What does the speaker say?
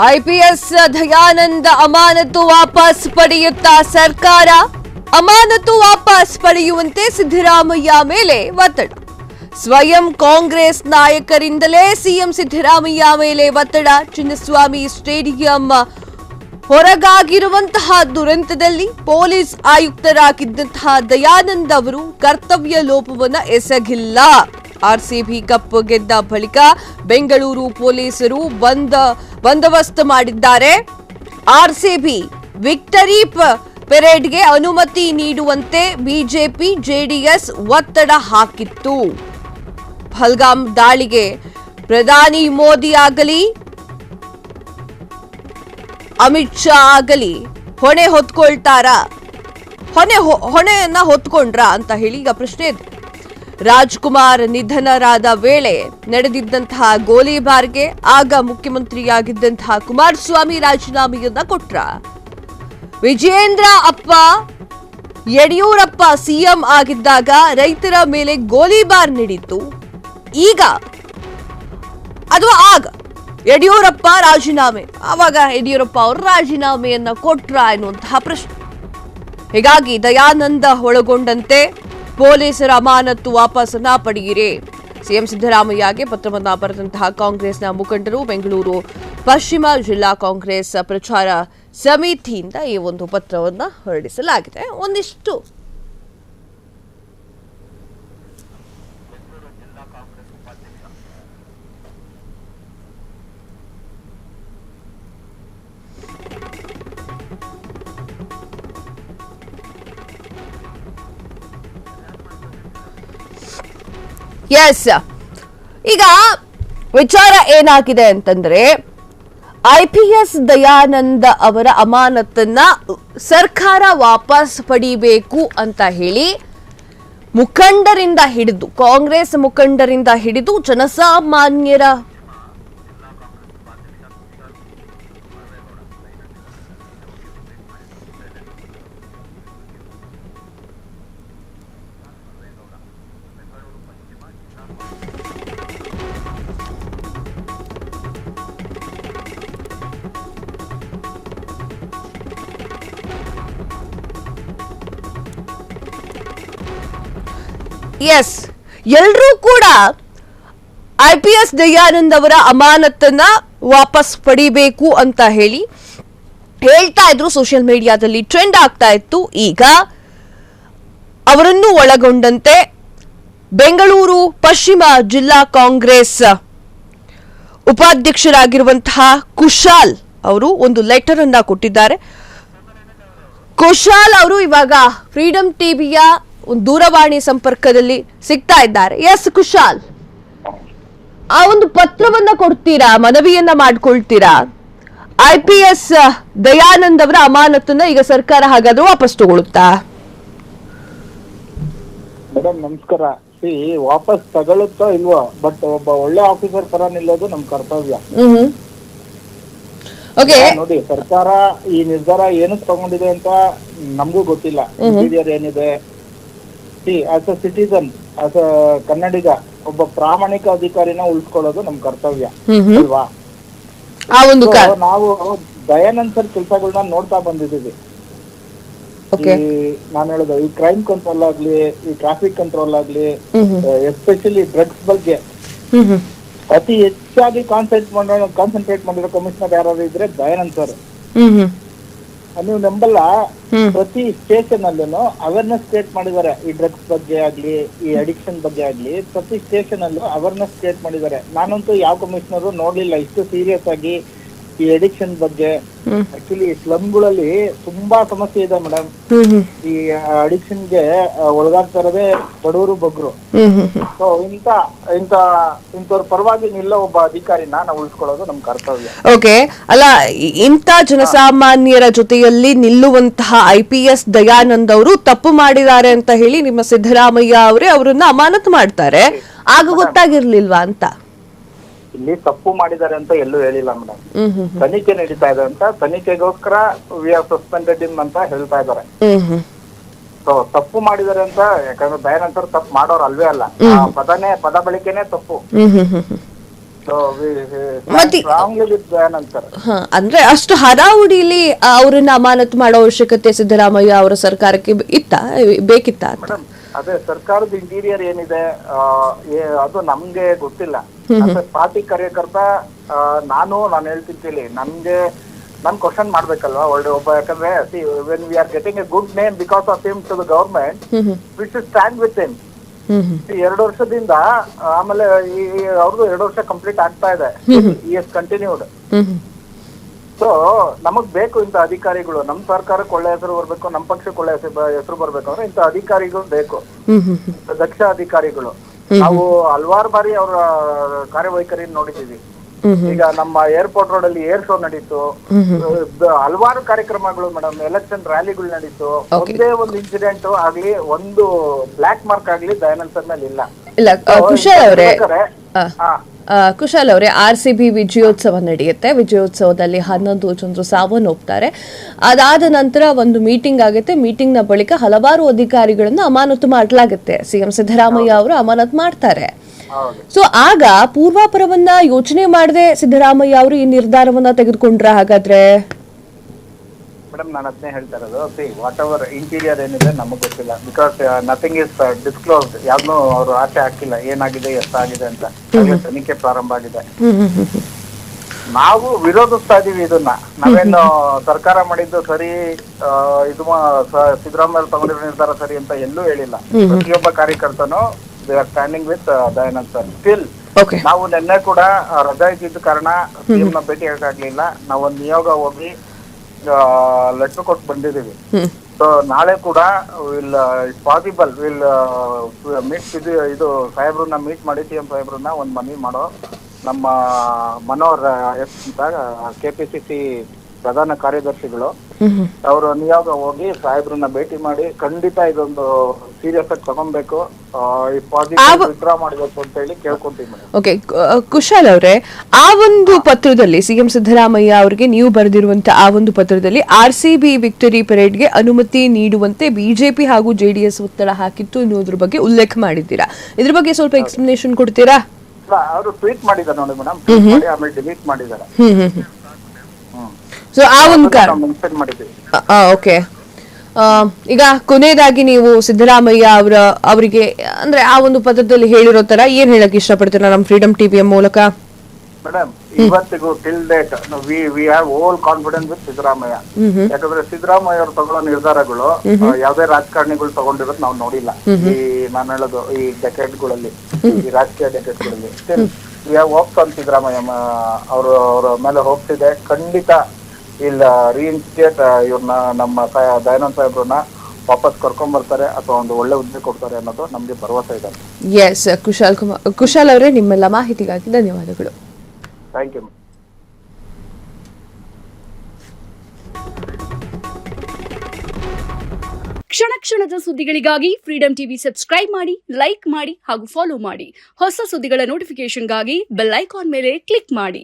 IPS Dayananda ಅಮಾನತು ವಾಪಸ್ ಪಡೆಯುತ್ತಾ ಸರ್ಕಾರ. ಅಮಾನತು ವಾಪಸ್ ಪಡೆಯುವಂತೆ ಸಿದ್ದರಾಮಯ್ಯ ಮೇಲೆ ಒತ್ತಡ. ಸ್ವಯಂ ಕಾಂಗ್ರೆಸ್ ನಾಯಕರಿಂದಲೇ ಸಿಎಂ ಸಿದ್ದರಾಮಯ್ಯ ಮೇಲೆ ಒತ್ತಡ. ಚಿನ್ನಸ್ವಾಮಿ ಸ್ಟೇಡಿಯಂ ಹೊರಗಾಗಿರುವಂತಹ ದುರಂತದಲ್ಲಿ ಪೊಲೀಸ್ ಆಯುಕ್ತರಾಗಿದ್ದಂತಹ ದಯಾನಂದ್ ಅವರು ಕರ್ತವ್ಯ ಲೋಪವನ್ನು ಎಸಗಿಲ್ಲ. ಆರ್ಸಿಬಿ ಕಪ್ ಗೆದ್ದ ಬಳಿಕ ಬೆಂಗಳೂರು ಪೊಲೀಸರು ಬಂದೋಬಸ್ತ್ ಮಾಡಿದ್ದಾರೆ. ಆರ್ಸಿಬಿ ವಿಕ್ಟರಿ ಪೆರೇಡ್ಗೆ ಅನುಮತಿ ನೀಡುವಂತೆ ಬಿಜೆಪಿ ಜೆಡಿಎಸ್ ಒತ್ತಡ ಹಾಕಿತ್ತು. ಪಹಲ್ಗಾಮ್ ದಾಳಿಗೆ ಪ್ರಧಾನಿ ಮೋದಿ ಆಗಲಿ ಅಮಿತ್ ಶಾ ಆಗಲಿ ಹೊಣೆ ಹೊತ್ಕೊಳ್ತಾರಾ, ಹೊಣೆಯನ್ನ ಹೊತ್ಕೊಂಡ್ರ ಅಂತ ಹೇಳಿ ಈಗ ಪ್ರಶ್ನೆ ಇದೆ. ರಾಜ್ಕುಮಾರ್ ನಿಧನರಾದ ವೇಳೆ ನಡೆದಿದ್ದಂತಹ ಗೋಲಿಬಾರ್ಗೆ ಆಗ ಮುಖ್ಯಮಂತ್ರಿಯಾಗಿದ್ದಂತಹ ಕುಮಾರಸ್ವಾಮಿ ರಾಜೀನಾಮೆಯನ್ನ ಕೊಟ್ರ. ವಿಜಯೇಂದ್ರ ಅಪ್ಪ ಯಡಿಯೂರಪ್ಪ ಸಿಎಂ ಆಗಿದ್ದಾಗ ರೈತರ ಮೇಲೆ ಗೋಲಿಬಾರ್ ನಡೀತು. ಈಗ ಅಥವಾ ಆಗ ಯಡಿಯೂರಪ್ಪ ರಾಜೀನಾಮೆ, ಆವಾಗ ಯಡಿಯೂರಪ್ಪ ಅವರು ರಾಜೀನಾಮೆಯನ್ನ ಕೊಟ್ರ ಎನ್ನುವಂತಹ ಪ್ರಶ್ನೆ. ಹೀಗಾಗಿ ದಯಾನಂದ ಒಳಗೊಂಡಂತೆ ಪೊಲೀಸರ ಅಮಾನತು ವಾಪಸ್ಸನ್ನ ಪಡೆಯಿರಿ. ಸಿಎಂ ಸಿದ್ದರಾಮಯ್ಯಗೆ ಪತ್ರವನ್ನ ಬರೆದಂತಹ ಕಾಂಗ್ರೆಸ್ನ ಮುಖಂಡರು ಬೆಂಗಳೂರು ಪಶ್ಚಿಮ ಜಿಲ್ಲಾ ಕಾಂಗ್ರೆಸ್ ಪ್ರಚಾರ ಸಮಿತಿಯಿಂದ ಈ ಒಂದು ಪತ್ರವನ್ನ ಹೊರಡಿಸಲಾಗಿದೆ. ಒಂದಿಷ್ಟು ಎಸ್, ಈಗ ವಿಚಾರ ಏನಾಗಿದೆ ಅಂತಂದ್ರೆ ಐಪಿಎಸ್ ದಯಾನಂದ ಅವರ ಅಮಾನತನ್ನ ಸರ್ಕಾರ ವಾಪಸ್ ಪಡಿಬೇಕು ಅಂತ ಹೇಳಿ ಮುಖಂಡರಿಂದ ಹಿಡಿದು ಕಾಂಗ್ರೆಸ್ ಮುಖಂಡರಿಂದ ಹಿಡಿದು ಜನಸಾಮಾನ್ಯರ ಎಸ್ ಎಲ್ಲರೂ ಕೂಡ ಐಪಿಎಸ್ ದಯಾನಂದ್ ಅವರ ಅಮಾನತನ್ನ ವಾಪಸ್ ಪಡಿಬೇಕು ಅಂತ ಹೇಳಿ ಹೇಳ್ತಾ ಇದ್ರು. ಸೋಷಿಯಲ್ ಮೀಡಿಯಾದಲ್ಲಿ ಟ್ರೆಂಡ್ ಆಗ್ತಾ ಇತ್ತು. ಈಗ ಅವರನ್ನು ಒಳಗೊಂಡಂತೆ ಬೆಂಗಳೂರು ಪಶ್ಚಿಮ ಜಿಲ್ಲಾ ಕಾಂಗ್ರೆಸ್ ಉಪಾಧ್ಯಕ್ಷರಾಗಿರುವಂತಹ ಕುಶಾಲ್ ಅವರು ಒಂದು ಲೆಟರ್ ಅನ್ನ ಕೊಟ್ಟಿದ್ದಾರೆ. ಕುಶಾಲ್ ಅವರು ಇವಾಗ ಫ್ರೀಡಂ ಟಿವಿಯ ದೂರವಾಣಿ ಸಂಪರ್ಕದಲ್ಲಿ ಸಿಗ್ತಾ ಇದ್ದಾರೆ. ಎಸ್ ಕುಶಾಲ್, ಆ ಒಂದು ಪತ್ರವನ್ನ ಕೊಡ್ತೀರಾ, ಮನವಿಯನ್ನ ಮಾಡ್ಕೊಳ್ತೀರಾ? ಐಪಿಎಸ್ ದಯಾನಂದ್ ಅವರ ಅಮಾನತನ್ನ ಈಗ ಸರ್ಕಾರ ಹಾಗಾದ್ರೂ ವಾಪಸ್ ತಗೊಳುತ್ತಾ? ಮೇಡಮ್ ನಮಸ್ಕಾರ. ವಾಪಸ್ ತಗೊಳುತ್ತೋ ಇಲ್ವೋ, ಬಟ್ ಒಬ್ಬ ಒಳ್ಳೆ ಆಫೀಸರ್ ತರ ನಿಲ್ಲೋದು ನಮ್ ಕರ್ತವ್ಯ. ನೋಡಿ, ಸರ್ಕಾರ ಈ ನಿರ್ಧಾರ ಏನಕ್ಕೆ ತಗೊಂಡಿದೆ ಅಂತ ನಮಗೂ ಗೊತ್ತಿಲ್ಲ. ಇಂಟೀರಿಯರ್ ಏನಿದೆ, as a citizen, as a Kannadiga, ಒಬ್ಬ ಪ್ರಾಮಾಣಿಕ ಅಧಿಕಾರಿನ ಉಳಿಸ್ಕೊಳ್ಳೋದು ನಮ್ ಕರ್ತವ್ಯ ಅಲ್ವಾ? ನಾವು ದಯಾನಂದ್ ಸರ್ ಕೆಲಸಗಳನ್ನ ನೋಡ್ತಾ ಬಂದಿದ್ದೀವಿ. ನಾನು ಹೇಳೋದು, ಈ ಕ್ರೈಮ್ ಕಂಟ್ರೋಲ್ ಆಗ್ಲಿ, ಈ ಟ್ರಾಫಿಕ್ ಕಂಟ್ರೋಲ್ ಆಗ್ಲಿ, ಎಸ್ಪೆಷಲಿ ಡ್ರಗ್ಸ್ ಬಗ್ಗೆ ಅತಿ ಹೆಚ್ಚಾಗಿ ಕಾನ್ಸಂಟ್ರೇಟ್ ಮಾಡಿರೋ ಕಮಿಷನರ್ ಯಾರು ಇದ್ರೆ ದಯಾನಂದ್ ಸರ್. ನೀವು ನಂಬಲ್ಲ, ಪ್ರತಿ ಸ್ಟೇಷನ್ ಅಲ್ಲೂ ಅವೇರ್ನೆಸ್ ಕ್ರಿಯೇಟ್ ಮಾಡಿದ್ದಾರೆ. ಈ ಡ್ರಗ್ಸ್ ಬಗ್ಗೆ ಆಗ್ಲಿ, ಈ ಅಡಿಕ್ಷನ್ ಬಗ್ಗೆ ಆಗ್ಲಿ, ಪ್ರತಿ ಸ್ಟೇಷನ್ ಅಲ್ಲೂ ಅವೇರ್ನೆಸ್ ಕ್ರಿಯೇಟ್ ಮಾಡಿದ್ದಾರೆ. ನಾನಂತೂ ಯಾವ ಕಮಿಷನರು ನೋಡ್ಲಿಲ್ಲ ಇಷ್ಟು ಸೀರಿಯಸ್ ಆಗಿ ಈ ಅಡಿಕ್ಷನ್ ಬಗ್ಗೆ. ಆಕ್ಚುಲಿ ಸ್ಲಮ್ಗಳಲ್ಲಿ ತುಂಬಾ ಸಮಸ್ಯೆ ಇದೆ ಮೇಡಮ್. ಈ ಅಡಿಕ್ಷನ್ ಗೆ ಒಳಗಾಗ್ತಾ ಇರೋದೇ ಬಡವರು ಬಗ್ರು. ಸೊ ಇಂಥವ್ರ ಪರವಾಗಿ ನಿಲ್ಲೋ ಒಬ್ಬ ಅಧಿಕಾರಿನ ನಾವು ಉಳಿಸ್ಕೊಳ್ಳೋದು ನಮ್ ಕರ್ತವ್ಯ. ಓಕೆ, ಅಲ್ಲ, ಇಂಥ ಜನಸಾಮಾನ್ಯರ ಜೊತೆಯಲ್ಲಿ ನಿಲ್ಲುವಂತಹ ಐಪಿಎಸ್ ದಯಾನಂದ್ ಅವರು ತಪ್ಪು ಮಾಡಿದ್ದಾರೆ ಅಂತ ಹೇಳಿ ನಿಮ್ಮ ಸಿದ್ದರಾಮಯ್ಯ ಅವರೇ ಅವರನ್ನ ಅಮಾನತು ಮಾಡ್ತಾರೆ. ಆಗ ಗೊತ್ತಾಗಿರ್ಲಿಲ್ವಾ ಅಂತ? ಇಲ್ಲಿ ತಪ್ಪು ಮಾಡಿದ್ದಾರೆ ಅಂತ ಎಲ್ಲೂ ಹೇಳಿಲ್ಲ ಮೇಡಮ್. ತನಿಖೆ ನಡೀತಾ ಇದೆ ಅಂತ, ತನಿಖೆಗೋಸ್ಕರ ವಿ ಆರ್ ಸಸ್ಪೆಂಡೆಡ್ ಇನ್ ಅಂತ ಹೇಳ್ತಾ ಇದ್ದಾರೆ. ಸೊ ತಪ್ಪು ಮಾಡಿದ್ದಾರೆ ಅಂತ, ಯಾಕಂದ್ರೆ ದಯಾನಂದ್ ಸರ್ ತಪ್ಪು ಮಾಡೋರು ಅಲ್ವೇ ಅಲ್ಲ. ಪದ ಬಳಕೆನೆ ತಪ್ಪು. ಮತ್ತೆ- ಸ್ಟ್ರಾಂಗ್ಲಿ ವಿತ್ ದಯಾನಂದ್ ಸರ್. ಅಂದ್ರೆ ಅಷ್ಟು ಹರಾವುಡಿಲಿ ಅವ್ರನ್ನ ಅಮಾನತು ಮಾಡೋ ಅವಶ್ಯಕತೆ ಸಿದ್ದರಾಮಯ್ಯ ಅವರ ಸರ್ಕಾರಕ್ಕೆ ಬೇಕಿತ್ತ ಅಂತ? ಮೇಡಮ್ ಅದೇ ಸರ್ಕಾರದ ಇಂಟೀರಿಯರ್ ಏನಿದೆ ಅದು ನಮ್ಗೆ ಗೊತ್ತಿಲ್ಲ. ಪಾರ್ಟಿ ಕಾರ್ಯಕರ್ತ ನಾನು ಹೇಳ್ತಿರ್ತೀನಿ, ನನ್ ಕ್ವಶನ್ ಮಾಡ್ಬೇಕಲ್ವಾ ಒಬ್ಬ, ಯಾಕಂದ್ರೆ when we are getting a good name because of him to the government, we should stand with him. 2 ವರ್ಷದಿಂದ ಆಮೇಲೆ ಅವ್ರದ್ದು 2 ವರ್ಷ ಕಂಪ್ಲೀಟ್ ಆಗ್ತಾ ಇದೆ. Is continued. ಸೊ ನಮಗ್ ಬೇಕು ಇಂಥ ಅಧಿಕಾರಿಗಳು. ನಮ್ ಸರ್ಕಾರಕ್ಕೆ ಒಳ್ಳೆ ಹೆಸರು ಬರ್ಬೇಕು, ನಮ್ ಪಕ್ಷಕ್ಕೆ ಒಳ್ಳೆ ಹೆಸರು ಬರ್ಬೇಕು ಅಂದ್ರೆ ಇಂಥ ಅಧಿಕಾರಿಗಳು ಬೇಕು, ದಕ್ಷ ಅಧಿಕಾರಿಗಳು. ನಾವು ಹಲವಾರು ಬಾರಿ ಅವರ ಕಾರ್ಯವೈಖರಿ ನೋಡಿದೀವಿ. ಈಗ ನಮ್ಮ ಏರ್ಪೋರ್ಟ್ ರೋಡ್ ಅಲ್ಲಿ ಏರ್ ಶೋ ನಡೀತು, ಹಲವಾರು ಕಾರ್ಯಕ್ರಮಗಳು ಮೇಡಮ್, ಎಲೆಕ್ಷನ್ ರ್ಯಾಲಿಗಳು ನಡೀತು. ಒಂದೇ ಒಂದು ಇನ್ಸಿಡೆಂಟ್ ಆಗ್ಲಿ, ಒಂದು ಬ್ಲಾಕ್ ಮಾರ್ಕ್ ಆಗ್ಲಿ ದಯಾನಂದ್ ಸರ್ ಮೇಲೆ ಇಲ್ಲ. ಕುಶಾಲ್ ಅವರೇ, RCB ವಿಜಯೋತ್ಸವ ನಡೆಯುತ್ತೆ. ವಿಜಯೋತ್ಸವದಲ್ಲಿ 11 ಜನರು ಸಾವನ್ನಪ್ಪುತ್ತಾರೆ. ಅದಾದ ನಂತರ ಒಂದು ಮೀಟಿಂಗ್ ಆಗುತ್ತೆ. ಮೀಟಿಂಗ್ ನ ಬಳಿಕ ಹಲವಾರು ಅಧಿಕಾರಿಗಳನ್ನು ಅಮಾನತು ಮಾಡಲಾಗುತ್ತೆ. ಸಿಎಂ ಸಿದ್ದರಾಮಯ್ಯ ಅವರು ಅಮಾನತು ಮಾಡ್ತಾರೆ. ಸೊ ಆಗ ಪೂರ್ವಾಪರವನ್ನ ಯೋಚನೆ ಮಾಡದೆ ಸಿದ್ದರಾಮಯ್ಯ ಅವರು ಈ ನಿರ್ಧಾರವನ್ನ ತೆಗೆದುಕೊಂಡ್ರ ಹಾಗಾದ್ರೆ? ಮೇಡಮ್ ನಾನು ಅದನ್ನೇ ಹೇಳ್ತಾ ಇರೋದು, ವಾಟ್ ಎವರ್ ಇಂಟೀರಿಯರ್ ಏನಿದೆ ನಮಗ್ ಗೊತ್ತಿಲ್ಲ, ಬಿಕಾಸ್ ನಥಿಂಗ್ ಇಸ್ ಡಿಸ್ಕ್ಲೋಸ್ಡ್. ಯಾವ್ದನ್ನೂ ಅವರು ಆಚೆ ಹಾಕಿಲ್ಲ ಏನಾಗಿದೆ ಎಷ್ಟಾಗಿದೆ ಅಂತ. ತನಿಖೆ ಪ್ರಾರಂಭ ಆಗಿದೆ. ನಾವು ವಿರೋಧಿಸ್ತಾ ಇದೀವಿ ಇದನ್ನ. ನಾವೇನು ಸರ್ಕಾರ ಮಾಡಿದ್ದು ಸರಿ, ಇದು ಸಿದ್ದರಾಮಯ್ಯ ತಗೊಂಡಿರೋ ನಿರ್ಧಾರ ಸರಿ ಅಂತ ಎಲ್ಲೂ ಹೇಳಿಲ್ಲ. ಪ್ರತಿಯೊಬ್ಬ ಕಾರ್ಯಕರ್ತನು they are standing with Dayanand sir. Still ನಾವು ನಿನ್ನೆ ಕೂಡ ರಜಾ ಇದ್ದಿದ್ದ ಕಾರಣ ಸಿಎಂ ನ ಭೇಟಿ ಆಗಲಿಲ್ಲ. ನಾವೊಂದು ನಿಯೋಗ ಹೋಗಿ ಲೆಟರ್ ಕೊಟ್ಟು ಬಂದಿದ್ದೀವಿ. ಸೊ ನಾಳೆ ಕೂಡ will it possible will meet ಇದು ಸಾಹೇಬ್ರನ್ನ ಮೀಟ್ ಮಾಡಿ, ಸಿಎಂ ಸಾಹೇಬ್ರನ್ನ ಒಂದು ಮನವಿ ಮಾಡೋ ನಮ್ಮ ಮನೋಹರ್ ಎಸ್ ಅಂತ KPCC ಪ್ರಧಾನ ಕಾರ್ಯದರ್ಶಿಗಳು, ಅವರು ನಿಯೋಗ ಹೋಗಿ ಸಾಹೇಬ್ರನ್ನ ಭೇಟಿ ಮಾಡಿ ಖಂಡಿತ ಇದೊಂದು ಸೀರಿಯಸ್ ಆಗಿ ತಗೊಬೇಕು, ವಿತ್ಡ್ರಾ ಮಾಡಬೇಕು ಅಂತ ಹೇಳಿ ಕೇಳ್ಕೊಂತೀವಿ ಮೇಡಮ್. ಓಕೆ, ಕುಶಾಲ್ ಅವರೇ, ಆ ಒಂದು ಪತ್ರದಲ್ಲಿ ಸಿಎಂ ಸಿದ್ದರಾಮಯ್ಯ ಅವರಿಗೆ ನೀವು ಬರೆದಿರುವಂತಹ ಆ ಒಂದು ಪತ್ರದಲ್ಲಿ RCB ವಿಕ್ಟರಿ ಪರೇಡ್ಗೆ ಅನುಮತಿ ನೀಡುವಂತೆ ಬಿಜೆಪಿ ಹಾಗೂ JDS ಒತ್ತಡ ಹಾಕಿತ್ತು ಎನ್ನುವುದ್ರ ಬಗ್ಗೆ ಉಲ್ಲೇಖ ಮಾಡಿದ್ದೀರಾ. ಇದ್ರ ಬಗ್ಗೆ ಸ್ವಲ್ಪ ಎಕ್ಸ್ಪ್ಲನೇಷನ್ ಕೊಡ್ತೀರಾ? ಅವರು ಟ್ವೀಟ್ ಮಾಡಿದ್ದಾರೆ ನೋಡಿ ಮೇಡಮ್, ಆಮೇಲೆ ಡಿಲೀಟ್ ಮಾಡಿದ್ದಾರೆ. ಸೊ ಆ ಒಂದು ಓಕೆ, ಈಗ ಕೊನೆಯದಾಗಿ ನೀವು ಸಿದ್ದರಾಮಯ್ಯ ಅವರಿಗೆ ಅಂದ್ರೆ ಆ ಒಂದು ಪತ್ರದಲ್ಲಿ ಹೇಳಿರೋ ತರ ಏನ್ ಹೇಳಕ್ ಇಷ್ಟಪಡ್ತೀರಾ ನಮ್ಮ ಫ್ರೀಡಮ್ ಟಿವಿಯ ಮೂಲಕ? ಮೇಡಮ್ ಇವತ್ತಿಗೂ till date we have all confidence with Siddaramaiah. ಯಾಕಂದ್ರೆ ಸಿದ್ದರಾಮಯ್ಯ ಅವರು ತಗೊಳ್ಳೋ ನಿರ್ಧಾರಗಳು ಯಾವ್ದೇ ರಾಜಕಾರಣಿಗಳು ತಗೊಂಡಿರೋದು ನಾವು ನೋಡಿಲ್ಲ. ನಾನು ಹೇಳೋದು ಈ ಡೆಕೆಟ್ಗಳಲ್ಲಿ, ಈ ರಾಜಕೀಯ ಡೆಕೆಟ್ಗಳಲ್ಲಿ still we have hopes on Siddaramaiah. ಅವರ ಮೇಲೆ ಹೋಪ್ಸ್ ಇದೆ. ಖಂಡಿತ ಇಲ್ಲ ರೀಇನ್ಸ್ಟೇಟ್ ಇವ್ರನ್ನ, ನಮ್ಮ ದಯಾನಂದ್ ಸಾಹೇಬ್ರನ್ನ ವಾಪಸ್ ಕರ್ಕೊಂಡ್ ಬರ್ತಾರೆ ಅಥವಾ ಒಂದು ಒಳ್ಳೆ ಹುದ್ದೆ ಕೊಡ್ತಾರೆ ಅನ್ನೋದು ನಮ್ಗೆ ಭರವಸೆ ಇದೆ. ಎಸ್, ಕುಶಾಲ್ ಅವರೇ, ನಿಮ್ಮೆಲ್ಲ ಮಾಹಿತಿಗಾಗಿ ಧನ್ಯವಾದಗಳು. Thank you. ಕ್ಷಣ ಕ್ಷಣದ ಸುದ್ದಿಗಳಿಗಾಗಿ ಫ್ರೀಡಂ ಟಿವಿ ಸಬ್ಸ್ಕ್ರೈಬ್ ಮಾಡಿ, ಲೈಕ್ ಮಾಡಿ ಹಾಗೂ ಫಾಲೋ ಮಾಡಿ. ಹೊಸ ಸುದ್ದಿಗಳ ನೋಟಿಫಿಕೇಶನ್ಗಾಗಿ ಬೆಲ್ ಐಕಾನ್ ಮೇಲೆ ಕ್ಲಿಕ್ ಮಾಡಿ.